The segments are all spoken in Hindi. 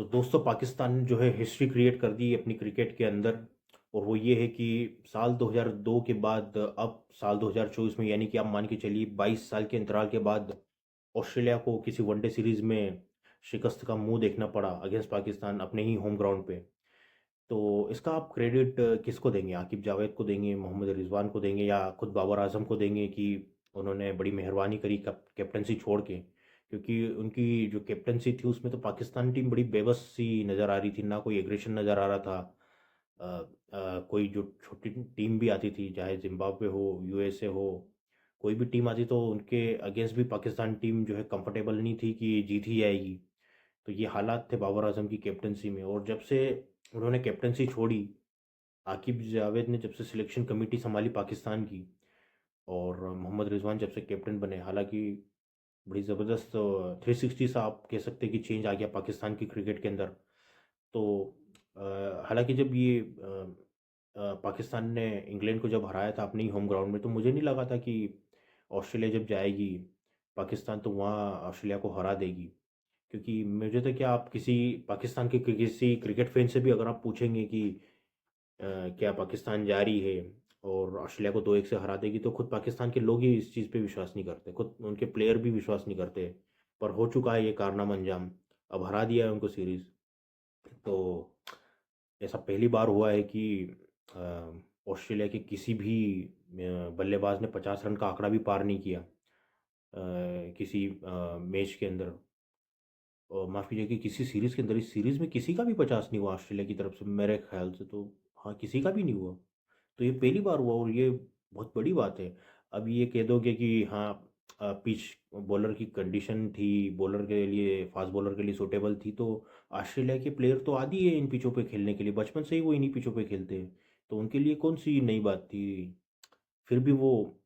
तो दोस्तों पाकिस्तान जो है हिस्ट्री क्रिएट कर दी अपनी क्रिकेट के अंदर। और वो ये है कि साल 2002 के बाद अब साल 2024 में, यानी कि आप मान के चलिए 22 साल के अंतराल के बाद ऑस्ट्रेलिया को किसी वनडे सीरीज में शिकस्त का मुंह देखना पड़ा अगेंस्ट पाकिस्तान अपने ही होम ग्राउंड पे। तो इसका आप क्रेडिट किसको देंगे? आकिब जावेद को देंगे, मोहम्मद रिजवान को देंगे, या खुद बाबर आजम को देंगे कि उन्होंने बड़ी मेहरबानी करी कैप्टनसी छोड़ के? क्योंकि उनकी जो कैप्टनसी थी उसमें तो पाकिस्तान टीम बड़ी बेबस सी नज़र आ रही थी, ना कोई एग्रेशन नज़र आ रहा था। कोई जो छोटी टीम भी आती थी, चाहे जिम्बाब्वे हो, यूएसए हो, कोई भी टीम आती तो उनके अगेंस्ट भी पाकिस्तान टीम जो है कंफर्टेबल नहीं थी कि जीत ही जाएगी। तो ये हालात थे बाबर आजम की कैप्टनसी में। और जब से उन्होंने कैप्टनसी छोड़ी, आकिब जावेद ने जब से सिलेक्शन कमेटी संभाली पाकिस्तान की, और मोहम्मद रिजवान जब से कैप्टन बने, हालांकि बड़ी ज़बरदस्त 360 सा आप कह सकते हैं कि चेंज आ गया पाकिस्तान की क्रिकेट के अंदर। तो हालांकि जब ये पाकिस्तान ने इंग्लैंड को जब हराया था अपने ही होम ग्राउंड में, तो मुझे नहीं लगा था कि ऑस्ट्रेलिया जब जाएगी पाकिस्तान तो वहाँ ऑस्ट्रेलिया को हरा देगी। क्योंकि मुझे तो क्या, आप किसी पाकिस्तान के किसी क्रिकेट फैन से भी अगर आप पूछेंगे कि क्या पाकिस्तान जा रही है और ऑस्ट्रेलिया को 2-1 से हरा देगी, तो खुद पाकिस्तान के लोग ही इस चीज़ पे विश्वास नहीं करते, खुद उनके प्लेयर भी विश्वास नहीं करते। पर हो चुका है ये कारनामा अंजाम, अब हरा दिया है उनको सीरीज़। तो ऐसा पहली बार हुआ है कि ऑस्ट्रेलिया के किसी भी बल्लेबाज ने 50 रन का आंकड़ा भी पार नहीं किया किसी मैच के अंदर। माफ़ कीजिए कि किसी सीरीज़ के अंदर, इस सीरीज़ में किसी का भी 50 नहीं हुआ ऑस्ट्रेलिया की तरफ से मेरे ख्याल से तो। हाँ, किसी का भी नहीं हुआ। तो ये पहली बार हुआ और ये बहुत बड़ी बात है। अब ये कह दोगे कि हाँ, पिच बॉलर की कंडीशन थी, बॉलर के लिए, फास्ट बॉलर के लिए सूटेबल थी, तो ऑस्ट्रेलिया के प्लेयर तो आदी है इन पिचों पे खेलने के लिए, बचपन से ही वो इन्हीं पिचों पे खेलते हैं। तो उनके लिए कौन सी नई बात थी? फिर भी वो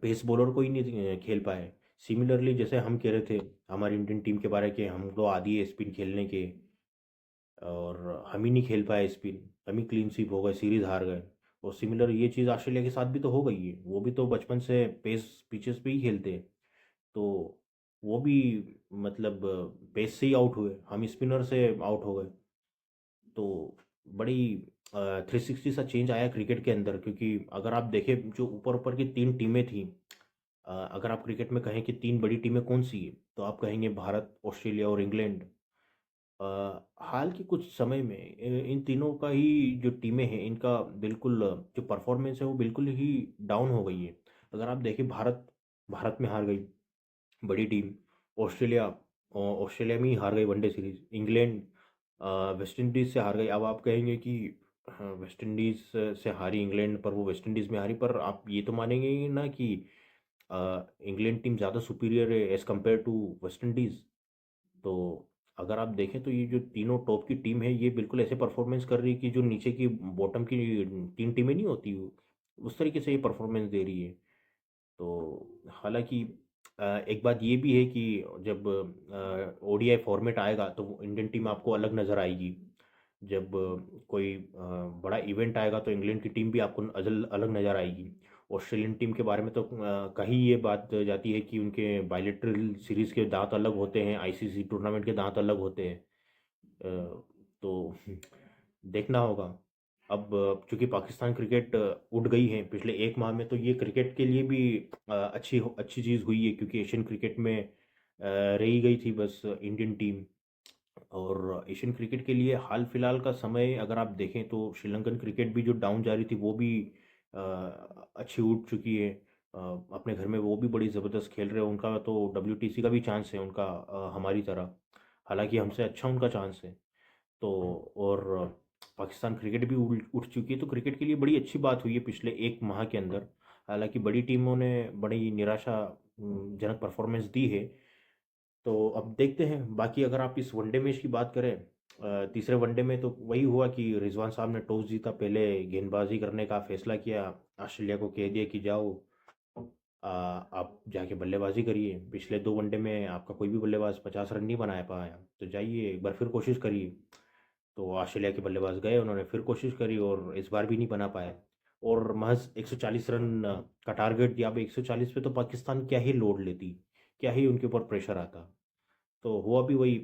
पेस बॉलर को ही नहीं खेल पाए। सिमिलरली जैसे हम कह रहे थे हमारी इंडियन टीम के बारे, के हम तो आदी है स्पिन खेलने के, और हम ही नहीं खेल पाए स्पिन, हम ही क्लीन स्वीप हो गए, सीरीज हार गए। और सिमिलर ये चीज़ ऑस्ट्रेलिया के साथ भी तो हो गई है, वो भी तो बचपन से पेस पिचेस पे ही खेलते हैं। तो वो भी मतलब पेस से ही आउट हुए, हम स्पिनर से आउट हो गए। तो बड़ी 360 सा चेंज आया क्रिकेट के अंदर। क्योंकि अगर आप देखें जो ऊपर ऊपर की तीन टीमें थी, अगर आप क्रिकेट में कहें कि तीन बड़ी टीमें कौन सी है, तो आप कहेंगे भारत, ऑस्ट्रेलिया और इंग्लैंड। हाल के कुछ समय में इन तीनों का ही जो टीमें हैं इनका बिल्कुल जो परफॉर्मेंस है वो बिल्कुल ही डाउन हो गई है। अगर आप देखें, भारत भारत में हार गई बड़ी टीम, ऑस्ट्रेलिया ऑस्ट्रेलिया में ही हार गई one day series, England West Indies से हार गई। अब आप कहेंगे कि हाँ, वेस्ट इंडीज़ से हारी इंग्लैंड, पर वो वेस्ट इंडीज़ में हारी, पर आप ये तो मानेंगे ही ना कि इंग्लैंड टीम ज़्यादा सुपीरियर है as compared to West Indies. तो अगर आप देखें तो ये जो तीनों टॉप की टीम है ये बिल्कुल ऐसे परफॉर्मेंस कर रही है कि जो नीचे की बॉटम की तीन टीमें नहीं होती, उस तरीके से ये परफॉर्मेंस दे रही है। तो हालांकि एक बात ये भी है कि जब ओडीआई फॉर्मेट आएगा तो इंडियन टीम आपको अलग नज़र आएगी। जब कोई बड़ा इवेंट आएगा तो इंग्लैंड की टीम भी आपको अलग अलग नज़र आएगी। ऑस्ट्रेलियन टीम के बारे में तो कहीं ये बात जाती है कि उनके बायलेटरल सीरीज़ के दांत अलग होते हैं, आईसीसी टूर्नामेंट के दांत अलग होते हैं। तो देखना होगा। अब चूंकि पाकिस्तान क्रिकेट उठ गई है पिछले एक माह में, तो ये क्रिकेट के लिए भी अच्छी चीज़ हुई है, क्योंकि एशियन क्रिकेट में रही गई थी बस इंडियन टीम। और एशियन क्रिकेट के लिए हाल फिलहाल का समय अगर आप देखें तो श्रीलंकन क्रिकेट भी जो डाउन जा रही थी वो भी अ, अच्छी उठ चुकी है। अपने घर में वो भी बड़ी ज़बरदस्त खेल रहे हैं, उनका तो डब्ल्यूटीसी का भी चांस है उनका, हमारी तरह, हालांकि हमसे अच्छा उनका चांस है। तो और पाकिस्तान क्रिकेट भी उठ उठ चुकी है, तो क्रिकेट के लिए बड़ी अच्छी बात हुई है पिछले एक माह के अंदर। हालांकि बड़ी टीमों ने बड़ी निराशा जनक परफॉर्मेंस दी है। तो अब देखते हैं बाकी। अगर आप इस वनडे मैच की बात करें, तीसरे वनडे में तो वही हुआ कि रिजवान साहब ने टॉस जीता, पहले गेंदबाजी करने का फैसला किया, ऑस्ट्रेलिया को कह दिया कि जाओ, आप जाके बल्लेबाजी करिए। पिछले दो वनडे में आपका कोई भी बल्लेबाज 50 रन नहीं बना पाया, तो जाइए एक बार फिर कोशिश करिए। तो ऑस्ट्रेलिया के बल्लेबाज गए, उन्होंने फिर कोशिश करी और इस बार भी नहीं बना पाए। और महज 140 रन का टारगेट दिया। अब 140 पे तो पाकिस्तान क्या ही लोड लेती, क्या ही उनके ऊपर प्रेशर आता। तो हुआ भी वही,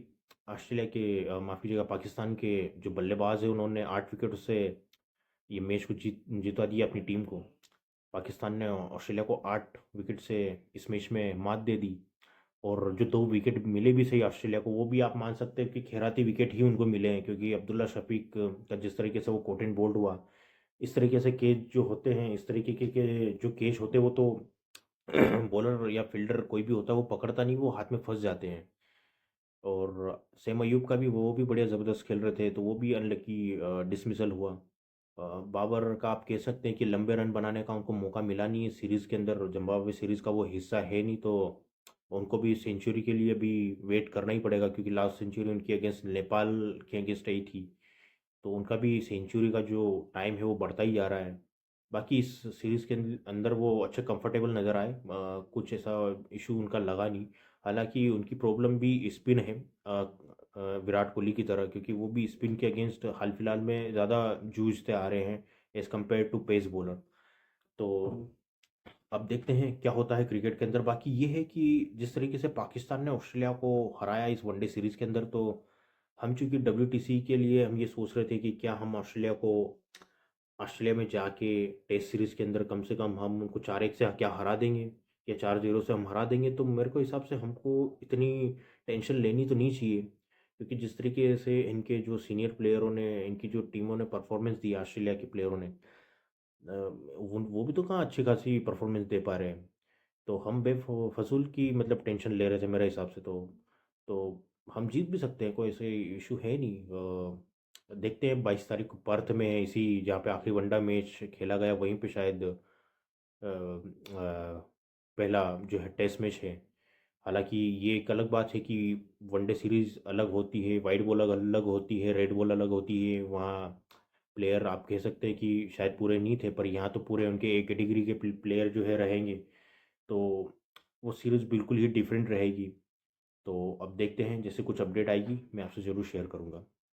ऑस्ट्रेलिया के माफ़ कीजिएगा, पाकिस्तान के जो बल्लेबाज हैं उन्होंने 8 विकेट से ये मैच को जिता दिया अपनी टीम को। पाकिस्तान ने ऑस्ट्रेलिया को 8 विकेट से इस मैच में मात दे दी। और जो 2 विकेट मिले भी सही ऑस्ट्रेलिया को, वो भी आप मान सकते हैं कि खैराती विकेट ही उनको मिले हैं, क्योंकि अब्दुल्ला शफीक का जिस तरीके से वो कॉट एंड बोल्ड हुआ, इस तरीके से कैच जो होते हैं, इस तरीके के जो कैच होते हैं वो तो बॉलर या फील्डर कोई भी होता है वो पकड़ता नहीं, वो हाथ में फंस जाते हैं। और सैम अयूब का भी, वो भी बढ़िया ज़बरदस्त खेल रहे थे, तो वो भी अनलकी डिसमिसल हुआ। बाबर का आप कह सकते हैं कि लंबे रन बनाने का उनको मौका मिला नहीं है सीरीज़ के अंदर, जिम्बाब्वे सीरीज़ का वो हिस्सा है नहीं, तो उनको भी सेंचुरी के लिए भी वेट करना ही पड़ेगा, क्योंकि लास्ट सेंचुरी उनकी अगेंस्ट नेपाल के अगेंस्ट आई थी। तो उनका भी सेंचुरी का जो टाइम है वो बढ़ता ही जा रहा है। बाकी इस सीरीज़ के अंदर वो अच्छे कंफर्टेबल नज़र आए, कुछ ऐसा इशू उनका लगा नहीं। हालांकि उनकी प्रॉब्लम भी स्पिन है, विराट कोहली की तरह, क्योंकि वो भी स्पिन के अगेंस्ट हाल फिलहाल में ज़्यादा जूझते आ रहे हैं as compared to pace bowler. तो अब देखते हैं क्या होता है क्रिकेट के अंदर। बाकी ये है कि जिस तरीके से पाकिस्तान ने ऑस्ट्रेलिया को हराया इस वनडे सीरीज़ के अंदर, तो हम चूंकि WTC के लिए हम ये सोच रहे थे कि क्या हम ऑस्ट्रेलिया में जाके टेस्ट सीरीज़ के अंदर कम से कम हम उनको 4-1 से क्या हरा देंगे, या 4-0 से हम हरा देंगे, तो मेरे को हिसाब से हमको इतनी टेंशन लेनी तो नहीं चाहिए, क्योंकि जिस तरीके से इनके जो सीनियर प्लेयरों ने, इनकी जो टीमों ने परफॉर्मेंस दी ऑस्ट्रेलिया के प्लेयरों ने, वो भी तो कहाँ अच्छी खासी परफॉर्मेंस दे पा रहे हैं। तो हम बेफजूल की मतलब टेंशन ले रहे थे मेरे हिसाब से। तो हम जीत भी सकते हैं, कोई ऐसे इशू है नहीं। देखते हैं 22 तारीख को पर्थ में है, इसी जहाँ पे आखिरी वनडा मैच खेला गया वहीं पे शायद पहला जो है टेस्ट मैच है। हालांकि ये एक अलग बात है कि वनडे सीरीज़ अलग होती है, वाइट बॉल अलग अलग होती है, रेड बॉल अलग होती है, वहाँ प्लेयर आप कह सकते हैं कि शायद पूरे नहीं थे, पर यहाँ तो पूरे उनके एक कैटेगरी के प्लेयर जो है रहेंगे। तो वो सीरीज़ बिल्कुल ही डिफरेंट रहेगी। तो अब देखते हैं, जैसे कुछ अपडेट आएगी मैं आपसे ज़रूर शेयर करूँगा।